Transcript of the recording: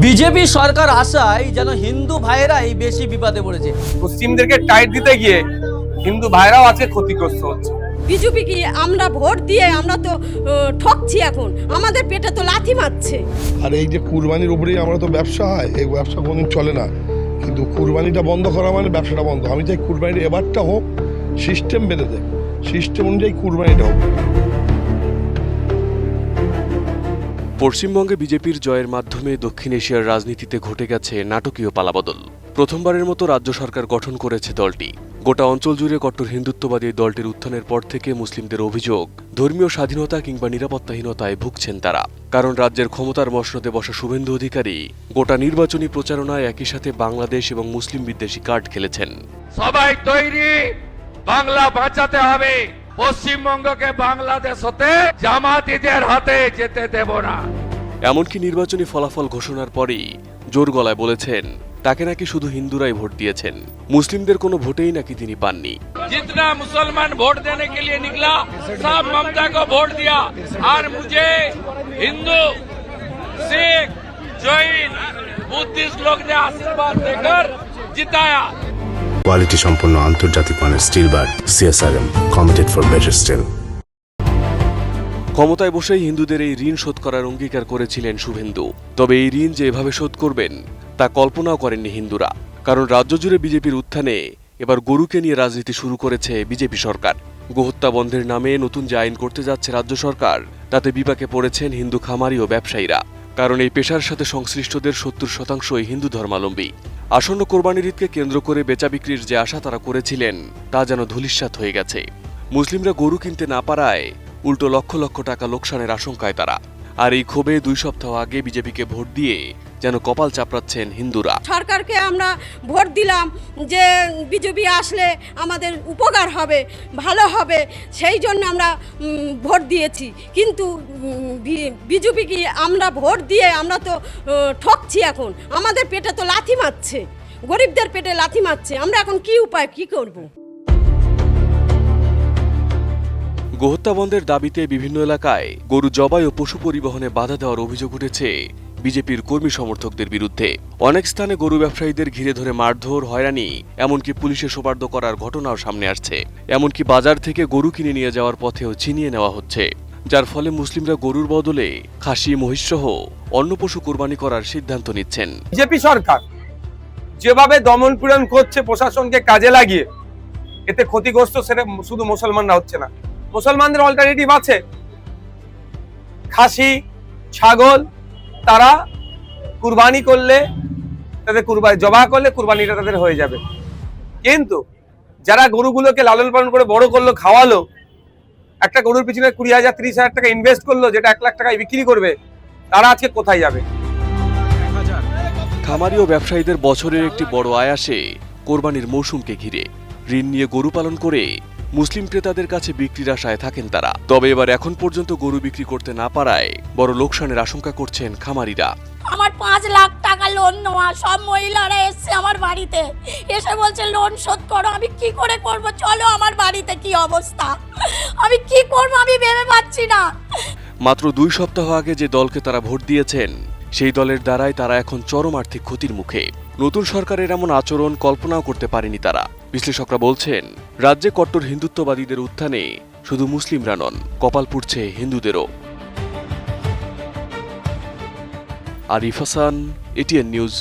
BJP সরকার আসায় যেন হিন্দু ভাইয়েরাই বেশি বিপদে পড়েছে। মুসলিমদেরকে টাইট দিতে গিয়ে হিন্দু ভাইরাও আজকে ক্ষতিগ্রস্ত হচ্ছে। বিজেপি কি আমরা ভোট দিয়ে আমরা তো ঠকছি, এখন আমাদের পেটে তো লাথি মারছে। আর এই যে কুরবানির উপরেই আমরা তো ব্যবসা হয়, এই ব্যবসা কোনদিন চলে না, কিন্তু কুরবানিটা বন্ধ করা মানে ব্যবসাটা বন্ধ। আমি চাই কুরবানিটা এবারটা হোক, সিস্টেম বেঁধে দেয়, সিস্টেম অনুযায়ী কুরবানিটা হোক। পশ্চিমবঙ্গে বিজেপির জয়ের মাধ্যমে দক্ষিণ এশিয়ার রাজনীতিতে ঘটে গেছে নাটকীয় পালাবদল। প্রথমবারের মতো রাজ্য সরকার গঠন করেছে দলটি। গোটা অঞ্চল জুড়ে কট্টর হিন্দুত্ববাদী দলটির উত্থানের পর থেকে মুসলিমদের অভিযোগ, ধর্মীয় স্বাধীনতা কিংবা নিরাপত্তাহীনতায় ভুগছেন তারা। কারণ রাজ্যের ক্ষমতার মসনদে বসা শুভেন্দু অধিকারী গোটা নির্বাচনী প্রচারণায় একই সাথে বাংলাদেশ এবং মুসলিম বিদ্বেষী কার্ড খেলেছেন। সবাই তৈরি, বাংলা বাঁচাতে হবে, পশ্চিমবঙ্গকে বাংলাদেশ হতে জামাতিদের হাতে যেতে দেব না। এমনকি নির্বাচনী ফলাফল ঘোষণার পরেই জোর গলায় বলেছেন তাকে নাকি শুধু হিন্দুরাই ভোট দিয়েছেন, মুসলিমদের কোনো ভোটেই নাকি তিনি পাননি। जितना मुसलमान वोट देने के लिए निकला सब ममता को वोट दिया और मुझे हिंदू, सिख, जैन, बुद्धिस्ट लोग ने आशीर्वाद देकर जिताया। কোয়ালিটি সম্পন্ন আন্তর্জাতিক মানের still bar CSRM, committed for better still. ক্ষমতায় বসেই হিন্দুদের এই ঋণ শোধ করার অঙ্গীকার করেছিলেন শুভেন্দু। তবে এই ঋণ যে এভাবে শোধ করবেন তা কল্পনাও করেননি হিন্দুরা। কারণ রাজ্য জুড়ে বিজেপির উত্থানে এবার গরুকে নিয়ে রাজনীতি শুরু করেছে বিজেপি সরকার। গোহত্যা বন্ধের নামে নতুন যে আইন করতে যাচ্ছে রাজ্য সরকার, তাতে বিপাকে পড়েছেন হিন্দু খামারি ও ব্যবসায়ীরা। কারণ এই পেশার সাথে সংশ্লিষ্টদের 70% হিন্দু ধর্মাবলম্বী। আসন্ন কোরবানির ঈদকে কেন্দ্র করে বেচা বিক্রির যে আশা তারা করেছিলেন তা যেন ধূলিসাৎ হয়ে গেছে। মুসলিমরা গরু কিনতে না পারায় উল্টো লক্ষ লক্ষ টাকা লোকসানের আশঙ্কায় তারা। আর এই ক্ষোভে 2 সপ্তাহ আগে বিজেপিকে ভোট দিয়ে যেন কপাল চাপড়াচ্ছেন হিন্দুরা। সরকারকে আমরা ভোট দিলাম যে বিজেপি আসলে আমাদের উপকার হবে, ভালো হবে, সেই জন্য আমরা ভোট দিয়েছি। কিন্তু বিজেপি কি আমরা ভোট দিয়ে আমরা তো ঠকছি, এখন আমাদের পেটে তো লাথি মারছে, গরিবদের পেটে লাথি মারছে। আমরা এখন কি উপায়, কি করব? গোহত্যা বন্ধের দাবিতে বিভিন্ন এলাকায় গরু জবাই ও পশু পরিবহনে বাধা দেওয়ার অভিযোগ উঠেছে বিজেপির কর্মী সমর্থকদের বিরুদ্ধে। অনেক স্থানে গরু ব্যবসায়ীদের ঘিরে ধরে মারধর, হয়রানি, এমনকি পুলিশে সোপর্দ করার ঘটনাও সামনে আসছে। এমনকি বাজার থেকে গরু কিনে নিয়ে যাওয়ার পথেও ছিনিয়ে নেওয়া হচ্ছে, যার ফলে মুসলিমরা গরুর বদলে খাসি, মহিষ সহ অন্য পশু কোরবানি করার সিদ্ধান্ত নিচ্ছেন। বিজেপি সরকার যেভাবে দমন পীড়ন করছে প্রশাসনকে কাজে লাগিয়ে, এতে ক্ষতিগ্রস্ত সেটা শুধু মুসলমানরা হচ্ছে না, মুসলমানদের অল্টারনেটিভ আছে। খাসি, ছাগল তারা কুরবানি করলে, তাদের জবাহ করলে কুরবানিটা তাদের হয়ে যাবে। কিন্তু যারা গরুগুলোকে লালন পালন করে বড় করলো, খাওয়ালো, একটা গরুর পিছনে 20,000 30,000 টাকা ইনভেস্ট করলো, যেটা 1 লাখ টাকায় বিক্রি করবে, তারা আজকে কোথায় যাবে? খামারি ও ব্যবসায়ীদের বছরের একটি বড় আয় আসে কোরবানির মৌসুমকে ঘিরে। ঋণ নিয়ে গরু পালন করে মুসলিম ক্রেতাদের কাছে বিক্রির আশায় থাকেন তারা। তবে এবার এখন পর্যন্ত গরু বিক্রি করতে না পারায় বড় লোকসানের আশঙ্কা করছেন খামারিরা। আমার 5 লাখ টাকা লোন নেওয়া, সব মহিলারা এসছে আমার বাড়িতে, এসে বলছে লোন শোধ করো। আমি কি করে করব? চলো আমার বাড়িতে কি অবস্থা, আমি কি করব আমি ভেবে পাচ্ছি না। মাত্র 2 সপ্তাহ আগে যে দলকে তারা ভোট দিয়েছেন, সেই দলের দ্বারাই তারা এখন চরম আর্থিক ক্ষতির মুখে। নতুন সরকারের এমন আচরণ কল্পনাও করতে পারেনি তারা। বিশ্লেষকরা বলছেন, রাজ্যে কট্টর হিন্দুত্ববাদীদের উত্থানে শুধু মুসলিমরা নন, কপাল পুড়ছে হিন্দুদেরও। Arif Hasan, ATN news.